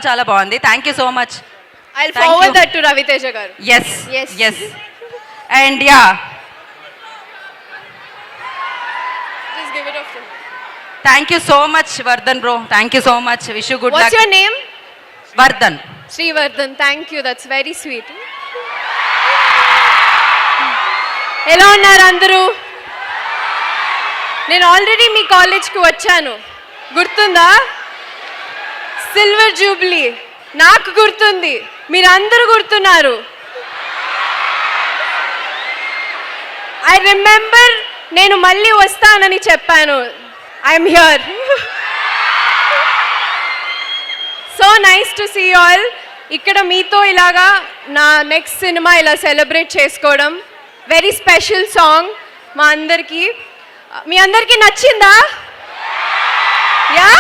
చాలా బాగుంది. Thank you so much. I'll forward that to Raviteja garu. Yes. Yes. Yes. And yeah, Just give it off to him. thank you so much, Vardhan bro. Thank you so much. Wish you good luck. What's your name? Vardhan. Srivardhan. Thank you. That's very sweet. ఎలా ఉన్నారు అందరూ? నేను already మీ కాలేజ్కి వచ్చాను, గుర్తుందా? Silver Jubilee నాకు గుర్తుంది, మీరందరూ గుర్తున్నారు. ఐ రిమెంబర్ నేను మళ్ళీ వస్తానని చెప్పాను. I'm here. So nice to see all. ఇక్కడ మీతో ఇలాగా నా నెక్స్ట్ సినిమా ఇలా సెలబ్రేట్ చేసుకోవడం, వెరీ స్పెషల్ సాంగ్ మా అందరికీ. మీ అందరికీ నచ్చిందా? Yeah,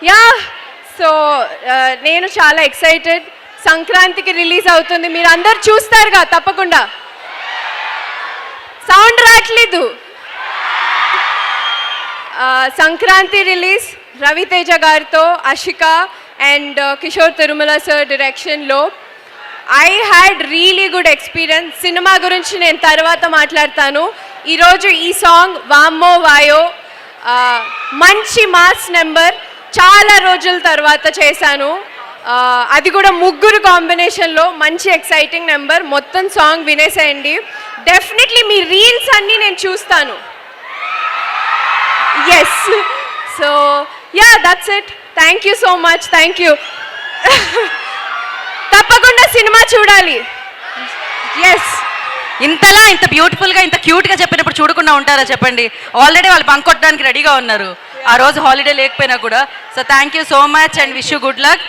yeah. సో నేను చాలా ఎక్సైటెడ్. సంక్రాంతికి రిలీజ్ అవుతుంది, మీరు అందరు చూస్తారుగా తప్పకుండా. సౌండ్ రావట్లేదు. సంక్రాంతి రిలీజ్ రవితేజ గారితో, అషిక అండ్ కిషోర్ తిరుమల సార్ డైరెక్షన్లో. I had really good experience. Cinema గురించి నేను తర్వాత మాట్లాడతాను. ఈరోజు ఈ సాంగ్ వామ్మో వాయో మంచి మాస్ నెంబర్, చాలా రోజుల తర్వాత చేశాను. అది కూడా ముగ్గురు కాంబినేషన్లో, మంచి ఎక్సైటింగ్ నెంబర్. మొత్తం సాంగ్ వినేసేయండి. డెఫినెట్లీ మీ రీల్స్ అన్నీ నేను చూస్తాను. Yes. So ya, that's it. Thank you so much. Thank you. తప్పకుండా సినిమా చూడాలి. ఎస్. ఇంతలా ఇంత బ్యూటిఫుల్గా ఇంత క్యూట్గా చెప్పినప్పుడు చూడకుండా ఉంటారా చెప్పండి? ఆల్రెడీ వాళ్ళు బంక్ కొట్టడానికి రెడీగా ఉన్నారు, ఆ రోజు హాలిడే లేకపోయినా కూడా. So thank you so much and wish you good luck.